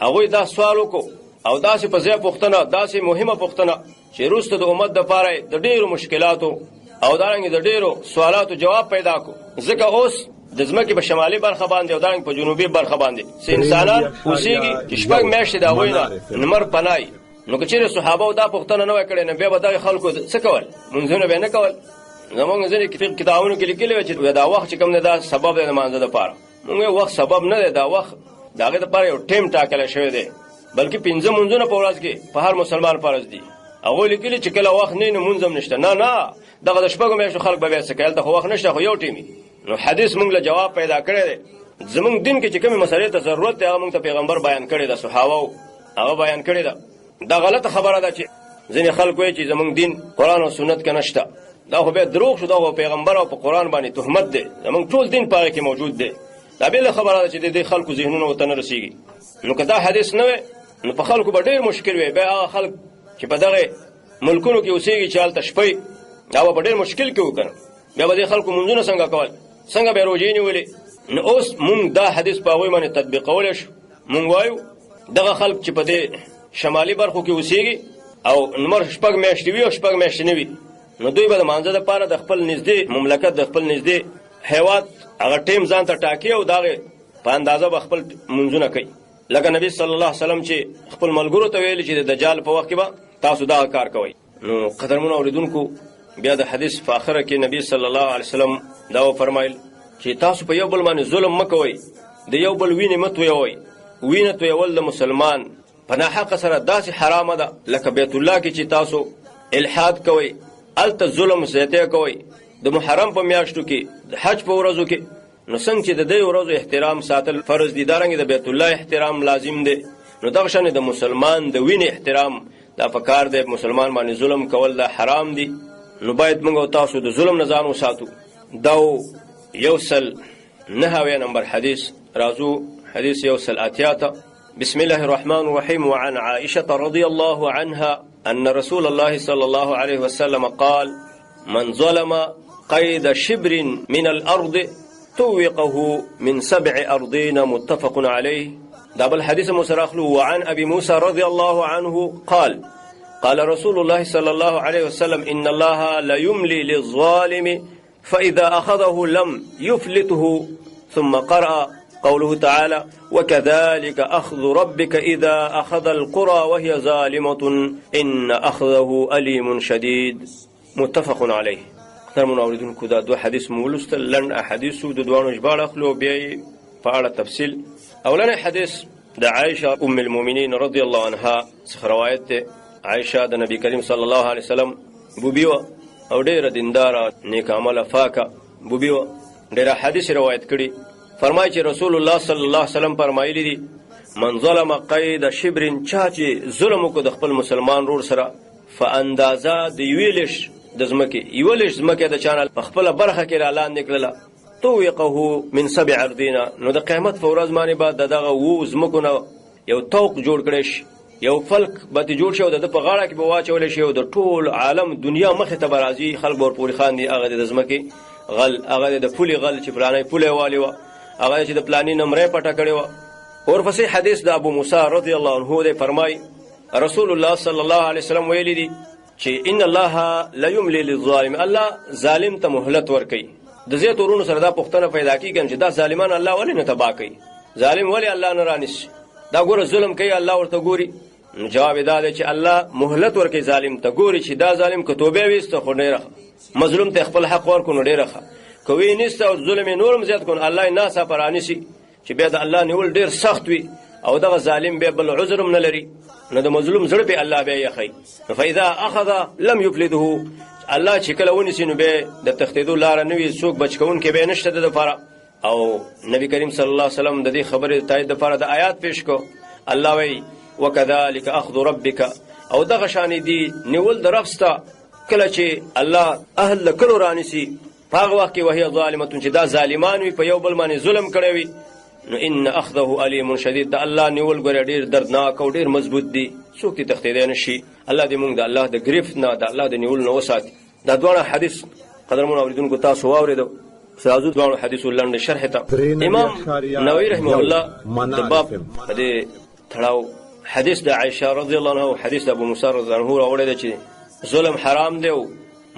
[SPEAKER 2] هغوی دا سوال وکړو او داسې په ځای پوښتنه، داسې مهمه پوښتنه چې وروسته د امت دپاره د ډېرو مشکلاتو او دارنګې د ډېرو سوالاتو جواب پیدا کړو. ځکه اوس د ځمکې په شمالي برخه باندې او دارنګې په جنوبي برخه باندې څه انسانان اوسېږي چې شپږ میاشتې د هغوی نه لمر پناه. نو که چېرې صحابو دا پوښتنه نه وای کړې نو بیا به دغې خلکو څه کول؟ مونځونه به یې نه کول. زموږ ځینې کتابونو کې لیکلي وی چې دا وخت چې کوم دی دا سبب دی د مانځه دپاره. مونږ وخت سبب نه دی، دا وخت د هغې دپاره یو ټیم ټاکلی شوی دی، بلکې 5 مونځونه په ورځ کې په هر مسلمان فرض دي. هغوی لیکلي چې کله وخت نه نو مونځ هم نشته. نه دغه د شپږو میاشتو خلک به بیا څه کوي، هلته خو وخت نشته، خو یو ټیم وي. نو حدیث مونږ له جواب پیدا کړی دی. زمونږ دین کې چې کومې مسلې ته ضرورت دی هغه مونږ ته پیغمبر بیان کړی ده، صحابو هغه بیان کړی ده. دا غلطه خبره ده چې ځینې خلک وایي چې زمونږ دین قرآن او سنت کې نشته، دا خو بیا دروغ شو، دا خو پیغمبر او په قرآن باندې تهمت دی. زمونږ ټول دین په هغې کې موجود دی. دا بېله خبره ده چې د دې خلکو ذهنونه ورته نه رسېږي. نو که دا حدیث نه وی نو په خلکو به ډېر مشکل وي. بیا هغه خلک چې په دغه ملکونو کې اوسېږي چې هلته شپې دا به په ډېر مشکل کې وکړه، بیا به دې خلکو مونځونه څنګه کول، څنګه به یې روژې نیولې. نو اوس مونږ دا حدیث په هغوی باندې تطبیقولی شو. مونږ وایو دغه خلک چې په دې شمالي برخو کې اوسېږي او لمر شپږ میاشتې وي او شپږ میاشتې نه وي، نو دوی به د مانځه دپاره د خپل نږدې مملکت د خپل نږدې هیواد هغه ټیم ځان ته ټاکي او د هغې په اندازه به خپل مونځونه کوي. لکه نبی صلی الله علیه وسلم چې خپل ملګرو ته ویلي چې د دجال په وخت کې به تاسو دغه کار کوئ. نو قدرمنو اورېدونکو بیا د حدیث په آخره کې نبی صلی الله علیه وسلم دا وفرمایل چې تاسو په یو بل باندې ظلم مه کوئ، د یو بل وینې مه تویوئ. وینه تویول د مسلمان په ناحقه سره داسې حرامه ده لکه بیت الله کې چې تاسو الحاد کوئ، هلته ظلم زیاتی کوئ. د محرم په میاشتو کې د حج په ورځو کې نو څنګه چې د دې ورځو احترام ساتل فرض دي، دارنګې د بیت الله احترام لازم دی. نو دغه شانې د مسلمان د وینې احترام دا پکار دی. مسلمان باندې ظلم کول دا حرام دي. نو باید موږ او تاسو د ظلم نه ځان وساتو. دا 109 نمبر حدیث راځو، حدیث 180. بسم الله الرحمن الرحيم. وعن عائشة رضي الله عنها أن رسول الله صلى الله عليه وسلم قال من ظلم قيد شبر من الأرض توقه من 7 أرضين. متفق عليه. داب الحديث مسرخلو. وعن أبي موسى رضي الله عنه قال قال رسول الله صلى الله عليه وسلم إن الله لا يملي للظالم فإذا أخذه لم يفلته. ثم قرأ قوله تعالى وكذلك أخذ ربك إذا أخذ القرى وهي ظالمة إن أخذه أليم شديد. متفق عليه. محترم اوریدونکو دا دو حدیث مولستل لن احادیث د دوانو ژباړه اخلو بیا په اړه تفصیل. اولنی حدیث د عائشه ام المؤمنین رضی الله عنها څخه روایت ده. عائشه د نبی کریم صلی الله علیه وسلم بوبیو او ډیره دیندار نیک عمله فاکه بوبیو ډیره حدیث روایت کړي. فرمایي چې رسول الله صلی الله علیه وسلم فرمایلی دي من ظلم قید شبر چا چې ظلم وکړ د خپل مسلمان رور سره فاندازا د ویلش د زمکه یولش زمکه د چانل په خپل برخه کې را لاندې کړله توقه من 7 ارضینا. نو د قیامت په ورځ باندې بعد دغه وو زمکونه یو توق جوړ کړي شي یو فلک به جوړ شي او د په غاړه کې به واچول شي او د ټول عالم دنیا مخه ته برازي خلک ور پوری خان دي هغه د زمکه غل هغه د پولي غل چې پلانې پوله والی و هغه چې د پلانې نمرې پټه کړي و. اور فصیح حدیث د ابو موسی رضی الله عنه ده فرمای رسول الله صلی الله علیه وسلم ویلی دي چې ان الله لا یملی للظالم. الله ظالم ته مهلت ورکي. د زیات ورونو سره دا پښتنه پیدا کیږي چې دا ظالمان الله ولې نه تبا کوي ظالم ولې الله نه رانیس دا ګوره ظلم کوي الله ورته ګوري. جواب دا دی چې الله مهلت ورکي ظالم ته ګوري چې دا ظالم که توبه وسته خو ډیره مظلوم ته خپل حق ورکو نو ډیره کوي نسته او ظلم نورم زیات کون الله نه سپرانیسي چې بیا د الله نیول ډیر سخت وي او دغه ظالم به بل عذرم نه لري نو د مظلوم زړه په الله به یخی. فاذا اخذ لم يفلده. الله چې کله ونیسي نو به د تختیدو لار نه وي څوک بچکون کې به نشته د لپاره. او نبی کریم صلی الله علیه وسلم د دې خبرې تایید لپاره د آیات پیش کو. الله وی وکذالک اخذ ربک او دغه شان دی نیول د ربستا کله چې الله اهل کلو رانیسي هغه وخت کې وهي ظالمه چې دا ظالمان وي په یو بل باندې ظلم کړی وي نو ان اخذه علیم شدید. دا الله نیول ګره ډیر دردناک او ډیر مضبوط دی څوک ته تختیدای نشي. الله دې موږ د الله د گرفت نه د الله د نیول نه وساتي. دا دوه حدیث قدرمن اوریدونکو تاسو واوریدو سازو دوه حدیث ولند شرح ته امام نووي رحمه الله د باب دې تړاو حدیث د عائشه رضی الله عنها او حدیث د ابو موسی رضی الله عنه راوړل چې ظلم حرام دی او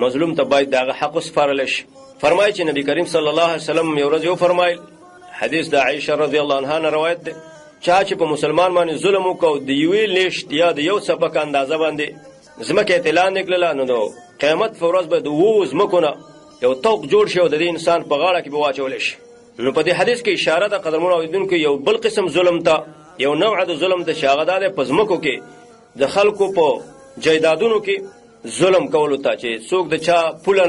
[SPEAKER 2] مظلوم ته باید دغه حق سپارل شي. فرمایي چې نبی کریم صلی الله علیه وسلم یو ورځ یو فرمایل حدیث د عائشه رضی الله عنها روایت ده چا چې په مسلمان باندې ظلم وکاو د یوې لیشت یا د یو سبق اندازه باندې زمکه اعلان نکړه نو قیامت په ورځ به د وو زمکونه یو توق جوړ شي او د انسان په غاړه کې به واچول شي. نو په دې حدیث کې اشاره ده قدرمنو اوریدونکو یو بل قسم ظلم ته یو نوع د ظلم ته شاغدا ده په زمکو کې د خلکو په جیدادونو کې ظلم کولو ته چې څوک د چا پول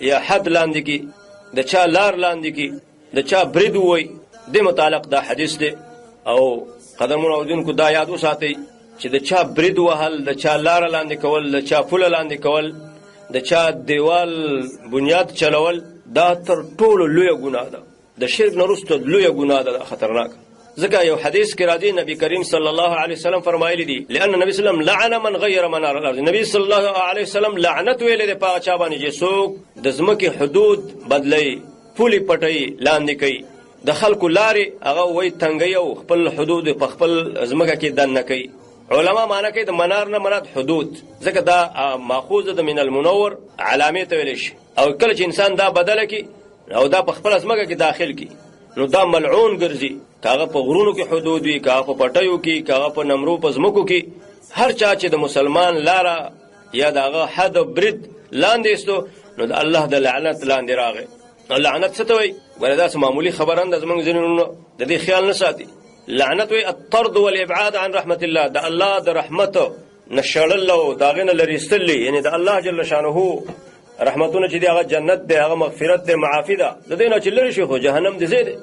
[SPEAKER 2] یا حد لاندې کې د چا لار لاندې کې د چا برید وای د متعلق دا حدیث دی. او قدرمنو اوریدونکو دا یاد وساتئ چې د چا برید وهل د چا لار لاندې کول د چا پول لاندې کول د چا دیوال بنیاد چلول دا تر ټولو لویه ګناه ده. د شرک نه وروسته لویه ګناه ده خطرناک. ځکه یو حدیث کې راځي نبی کریم صلی الله علیه وسلم فرمایلی دي لأن نبی صلی الله علیه وسلم لعن من غیر منار الارض. نبی صلی الله علیه وسلم لعنت ویلې ده په چا باندې چې څوک د ځمکې حدود بدلی پولی پټي لاندې کوي د خلکو لارې هغه وای تنګي او خپل حدود په خپل ځمکه کې دن کوي. علما معنی کوي د منار نه مراد حدود ځکه دا ماخوذ ده من المنور علامه ته ویل شي او کله چې انسان دا بدل کی او دا په خپل ځمکه کې داخل کی نو دا ملعون ګرځي. کاغه په غرونو کې حدود وي کاغه په پټیو کې کاغه په نمرو په ځمکو کې هر چا چې د مسلمان لاره یا دغه حد برید لاندې استو نو د الله د لعنت لاندې راغی. لعنت څه ته وایي ولدا معمولی خبران د زمونږ ځینونو د دې خیال نه ساتي. لعنت وی الطرد والابعاد عن رحمت الله. د الله د رحمت نشړل او داغه نه لریستل یعنی د الله جل شانه رحمتونه چې دغه جنت دی هغه مغفرت دی معافی ده د دې نه چې لری شي خو جهنم دې زیاده.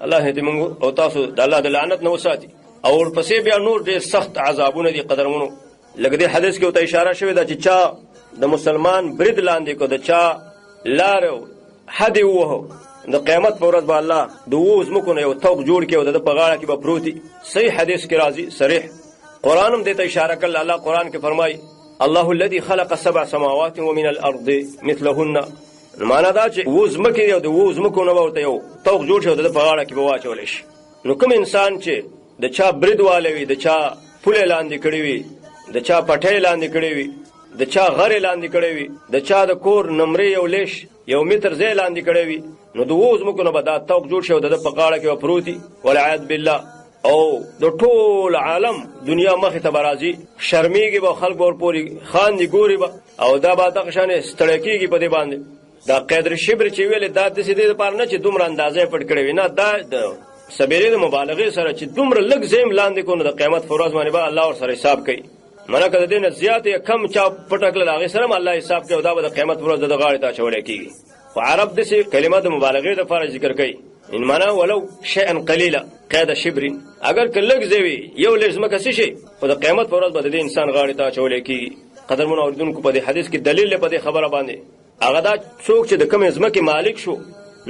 [SPEAKER 2] الله دې موږ او تاسو د الله د لعنت نه وساتي. او ورپسې بیا نور ډېر سخت عذابونه دي قدرمنو. لکه دې حدیث کې ته اشاره شوې ده چې چا د مسلمان برید لاندې کو د چا لار حد وو د قیامت پر ورځ به الله د ووز مکو نه یو توق جوړ کې او د په غاړه کې به پروتي. صحیح حدیث کې راځي صریح قرآن هم دې ته اشاره کړل. الله قرآن کې فرمایي الله الذي خلق 7 سماوات ومن الارض مثلهن. معنا دا چې ووز مکه یو د ووز مکو نه ورته یو توق جوړ شو د په غاړه کې به واچول شي. نو کوم انسان چې د چا برید والوي د چا پوله لاندې کړی وي د چا پټه لاندې کړی وي د چا غرې لاندې کړی وي، د چا د کور نمرې یو لیش 1 متر ځای لاندې کړی وي، نو د 2 ځمکو نه به دا توق جوړ شي او د ده په غاړه کې به پروت وي والعیاذ بالله. او د ټول عالم دنیا مخې ته به راځي، شرمېږي به، خلک به ورپورې خاندي ګوري به، او دا به دغه شانې ستړی کېږي په دې باندې. دا قدر شبر چې ویلې دا داسې دې دپاره نه چې دومره اندازه یې پټ کړی وي، نه، دا د صبیرې د مبالغې سره چې دومره لږ ځای لاندې کړو نو د قیامت په ورځ باندې به الله ورسره حساب کوي. منه که د دې نه زیات یا کم چا پټه کړل هغې سره هم الله حساب کوي او دا به د قیامت په ورځ د غاړې ته اچولی کېږي. خو عرب داسې کلمه د مبالغې دپاره ذکر کوي، ان معنا ولو شیئا قلیلا قید شبر، اگر که لږ ځای وي یو لږ ځمکه څه شي خو د قیامت په ورځ به د دې انسان غاړې ته اچولی کېږي. قدرمنو اورېدونکو په دې حدیث کې دلیل دی په دې خبره باندې، هغه دا څوک چې د کومې ځمکې مالک شو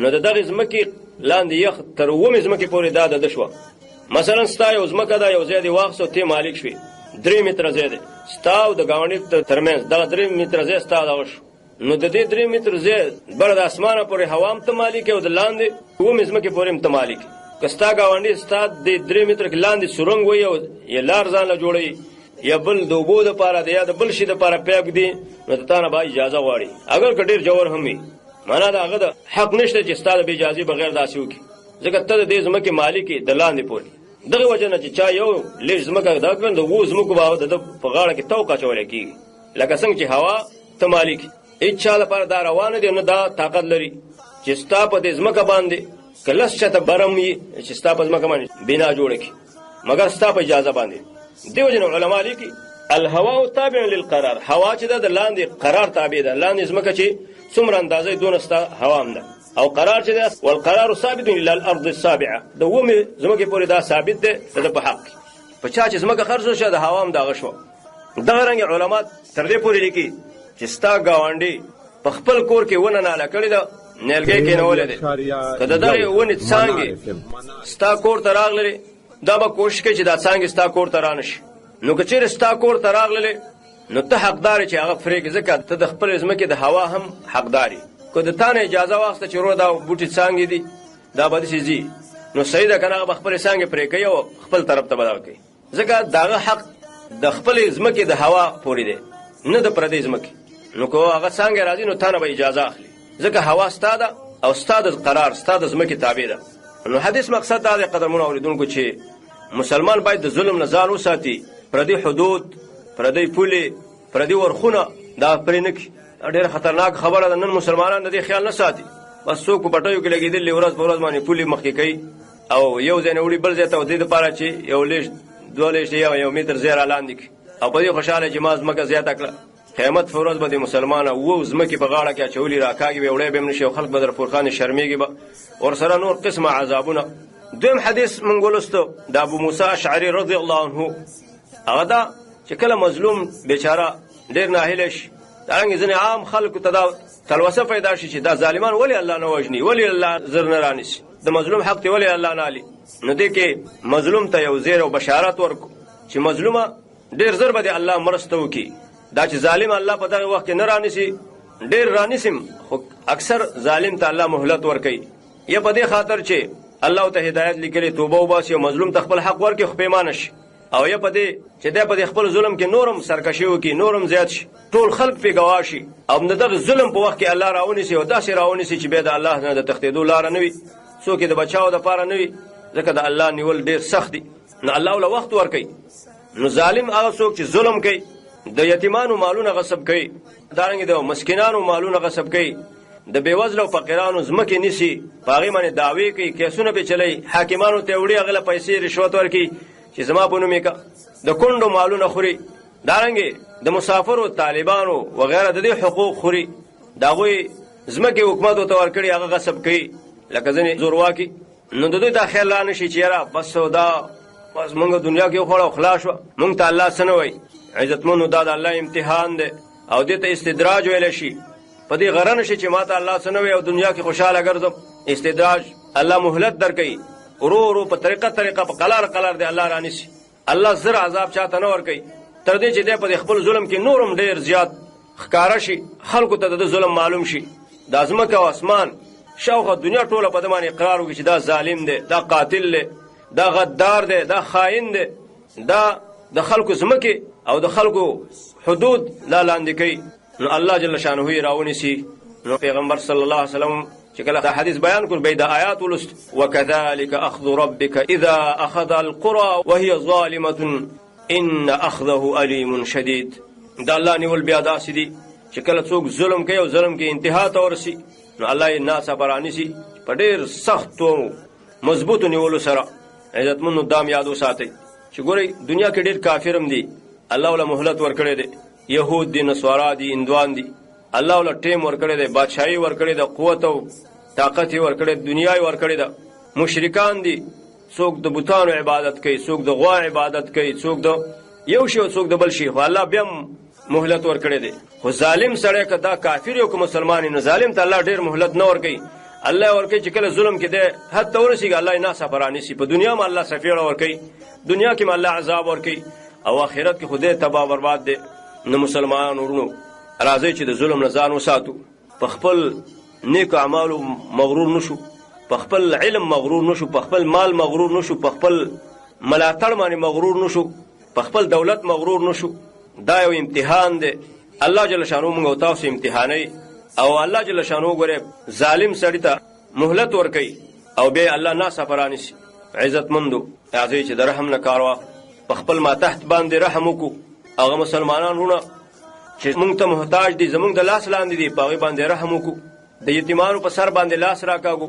[SPEAKER 2] نو د دغې ځمکې لاندې یخ تر 7 ځمکې پورې دا د ده شوه. مثلا ستا یو ځمکه ده، یو ځای دې واخیستو، ته مالک شوې، 3 متره ځای دی ستا او د ګاونډي ترمنځ، دغه 3 متره ځای ستا دغه شو، نو د دې 3 متره ځای بره د اسمانه پورې هوا هم ته مالک او د لاندې 7 ځمکې پورې هم ته مالک. که ستا ګاونډي ستا د 3 متره کې لاندې سرنګ وي او یا لار ځان له جوړوي یا بل د اوبو دپاره دی یا د بل شي دپاره پیپ دی، نو د تا نه به اجازه غواړي، اگر که ډېر جوړ هم وي. معنا د هغه د حق نشته چې ستا د بې اجازې بغیر داسې وکړي، ځکه ته د دې ځمکې مالک یې د لاندې پورې. دغه وجه نه چې چا یو لږ ځمکه دا کړل د 7 ځمکو به د ده په غاړه کې توق اچولی کېږي، لکه څنګه چې هوا ته مالک هېڅ چا لپاره دا روانه دی نه دا طاقت لري چې ستا په دې ځمکه باندې که 10 چته برم وي چې ستا په ځمکه باندې بنا جوړه کړي مګر ستا په اجازه باندې. دې وجه نه علما لیکي الهوا تابع للقرار، هوا چې ده د لاندې قرار تابع ده، لاندې ځمکه چې څومره اندازه دونه ستا هوا هم ده، او قرار چې ده والقرار ثابت الى الارض السابعه، د 7 ځمکې پورې دا ثابت ده د ده په حق کې. په چا چې ځمکه خرڅ شوه د هوا هم دغه شوه. دغه رنګې علما تر دې پورې لیکي چې ستا ګاونډي په خپل کور کې ونه ناله کړې ده، نیلګۍ کېنولی دی، که د دغې ونې څانګې ستا کور ته راغللې دا به کوشش کوي چې دا څانګې ستا کور ته رانه شي. نو که چېرې ستا کور ته راغللې نو ته حقدار یې چې هغه پرېږدې، ځکه ته د خپلې ځمکې د هوا هم حقدار یې. که د تا نه اجازه واخیسته چې ورو دا بوټي څانګې دي دا به داسې ځي، نو صحیح ده که نه هغه به خپلې څانګې پرې کوي او خپل طرف ته به دغه کوي، ځکه د هغه حق د خپلې ځمکې د هوا پورې دی نه د پردۍ ځمکې. نو که هغه څانګې راځي نو تا نه به اجازه اخلي، ځکه هوا ستا ده او ستا د قرار ستا د ځمکې تابع ده. نو حدیث مقصد دا دی قدرمنو اورېدونکو چې مسلمان باید د ظلم نه ځان وساتي، پردي حدود، پردي پولې، پردي ورخونه دا پرې نه کړي. ډېره خطرناک خبره ده، نن مسلمانان د دې خیال نه ساتي، بس څوک په پټیو کې لګېدلي ورځ په ورځ باندې پولې مخکې کوي او یو ځای نه وړي بل ځای ته، او دې دپاره چې یو لیش 2 لیش یا 1 متر ځای را لاندې کړي او په دې خوشحاله چې ما ځمکه زیاته کړه. قیامت په ورځ به د مسلمانه 7 ځمکې په غاړه کې اچولي راکاږي به، وړی به هم نه شي او خلک به در پورخانې شرمېږي به، ورسره نور قسمه عذابونه. دویم حدیث مونږ ولوستو د ابو موسی اشعري رضی الله عنه، هغه دا چې کله مظلوم بیچاره ډېر ناهیلی شي، دارنګې ځینې عام خلکو ته دا تلوسه پیدا شي چې دا ظالمان ولې الله نه وژني، ولې الله زر نه رانیسي، د مظلوم حق ته ولې الله نه علي. نو دې کې مظلوم ته یو زیر او بشارت ورکو چې مظلومه ډېر زر به د الله مرسته وکړي. دا چې ظالم الله په دغه وخت کې نه رانیسي، ډېر رانیسم خو اکثر ظالم ته الله مهلت ورکوي، یا په دې خاطر چې الله ته هدایت لیکلي توبه وباسي او مظلوم ته خپل حق ورکړي خو پیمانه شي، او یا په دې چې دی په دې خپل ظلم کې نورم سرکشي وکړي، نورم زیات شي، ټول خلق پې ګواه شي، او د دغه ظلم په وخت کې الله راونیسي او داسې راونیسي چې بیا د الله نه د تښتېدو لاره نه وي، څوک یې د بچاو دپاره نه وي، ځکه د الله نیول ډېر سخت دي. نو الله له وخت ورکوي. نو ظالم هغه څوک چې ظلم کوي، د یتیمانو مالونه غصب کوي، دارنګې د مسکینانو مالونه غصب کوي، د بېوزله او فقیرانو ځمکې نیسي، په هغې باندې دعوې کوي، کیسونه پې چلوي، حاکمانو ته یې وړي، هغه له پیسې رشوت ورکوي چې زما په نوم یې که، د کونډو مالونه خوري، دارنګې د مسافرو، طالبانو وغیره د دې حقوق خوري، د هغوی ځمکې حکومت ورته ورکړي هغه غصب کوي، لکه ځینې زورواکي. نو د دوی دا خیال لا نه شي چې یاره بس دا بس مونږ دنیا کې وخوړه او خلاص شوه، مونږ ته الله څه نه وایي. عزتمنو دا د الله امتحان دی او دې ته استدراج ویلی شي. په دې غره نه شي چې ما ته الله څه نه وایي او دنیا کې خوشحاله ګرځم. استدراج الله مهلت درکوي، ورو ورو په طریقه په قلار قلار دی الله رانیسي. الله زر عذاب چاته نه ورکوي تر دې چې دی په خپل ظلم کې نورم ډېر زیات ښکاره شي، خلکو ته د ظلم معلوم شي. دا ځمکه او اسمان شاوخوا دنیا ټوله په ده باندې اقرار وکړي چې دا ظالم دی، دا قاتل دی، دا غدار دی، دا خاین دی، دا د خلکو ځمکې او د خلکو حدود لا لاندې کوي نو الله جل شانه یې راونیسي. نو پیغمبر صلی الله علیه وسلم چې کله دا حدیث بیان کړ به د آیات ولست وکذلک اخذ ربک اذا اخذ القرى وهي ظالمه ان اخذه علیم شدید. دا الله نیول بیا داسې دي چې کله څوک ظلم کوي او ظلم کې انتها ته ورسي نو الله یې ناڅاپه رانیسي په ډېر سختو مضبوطو نیولو سره. عزتمنو دام یاد وساتئ چې ګورئ دنیا کې ډېر کافر هم دي، الله ولا مهلت ورکړی دی، یهود دي، نصارا دي، هندوان دي، الله ولا ټیم ورکړی دی، بادشاهي ورکړی ده، قوت او طاقت یې ورکړی، دنیا یې ورکړې ده. مشرکان دي، څوک د بوتانو عبادت کوي، څوک د غوا عبادت کوي، څوک د یو شی او څوک د بل شي، خو الله بیا مهلت ورکړی دی. خو ظالم سړی که دا کافر یو که مسلمان نو ظالم ته الله ډېر مهلت نه ورکوي. الله ورکوي چې کله ظلم کې دی حد ته ورسېږي الله یې ناڅاپه رانیسي. په دنیا م الله سفیړه ورکوي، دنیا کې م الله عذاب ورکوي، او آخرت کې خو دی تباه برباد دی. نو مسلمانانو ورونو راځئ چې د ظلم نه ځان وساتو، په خپل نیکو اعمالو مغرور نشو، په خپل علم مغرور نشو، په خپل مال مغرور نشو، په خپل ملاتړ باندې مغرور نشو، په خپل دولت مغرور نشو. دا یو امتحان دی، الله جل شانو موږ او تاسو امتحانوي. او الله جل شانو ګوره ظالم سړي ته مهلت ورکوي او بیا الله ناڅاپه رانیسي. عزتمندو راځئ چې د رحم نه کار واخلو، په خپل ماتحت باندې رحم وکړو. هغه مسلمانان وروڼه چې موږ ته محتاج دي، زموږ د لاس لاندې دي، په هغوی باندې رحم وکړو. د یتیمانو په سر باندې لاس راکاږو،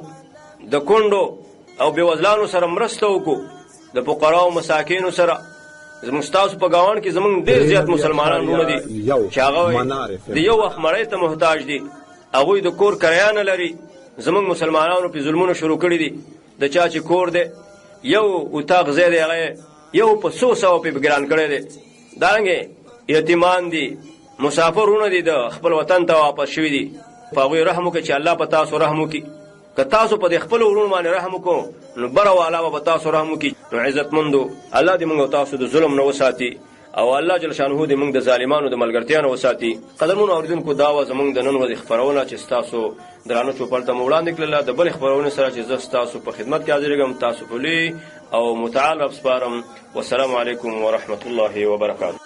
[SPEAKER 2] د کونډو او بېوزلانو سره مرسته وکړو، د فقراو مساکینو سره. زموږ ستاسو په ګاونډ کې زموږ ډېر زیات مسلمانان وروڼه دي چې هغه د یو وخت مړۍ ته محتاج دي، هغوی د کور کرایه نه لري. زموږ مسلمانانو پې ظلمونه شروع کړي دي. د چا چې کور دی یو اتاق ځای دی هغه یو په 100 پې ګران کړی دی. دارنګې یتیمان دي، مسافرونه دي، د خپل وطن ته واپس شوي دي. په هغوی رحم وکړئ چې الله په تاسو رحم وکړي. که تاسو په دې خپلو وروڼو باندې رحم وکړو نو بره والا به په تاسو رحم وکړي. نو عزتمندو الله دې موږ او تاسو د ظلم نه وساتي او الله جل شانه دې موږ د ظالمانو د ملګرتیا نه وساتي. قدرمنو اورېدونکو دا وه زموږ د نن ورځې خپرونه چې ستاسو درانه چوپړ ته مو وړاندې کړله. د بلې خپرونې سره چې زه ستاسو په خدمت کې حاضرېږم، تاسو په لوی او متعال رب سپارم. والسلام علیکم ورحمة الله وبرکاته.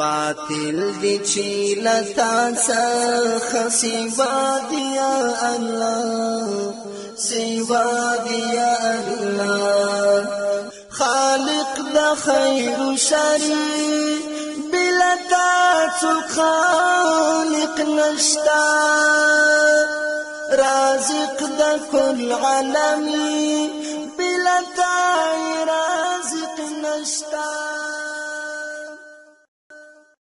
[SPEAKER 1] باطل دی چی لتا څخه سوا دیا الله، سوا دیا الله. خالق د خیر و شر بلتا څوک خالق نشتا، رازق د کل عالمی بلتا رازق نشتا.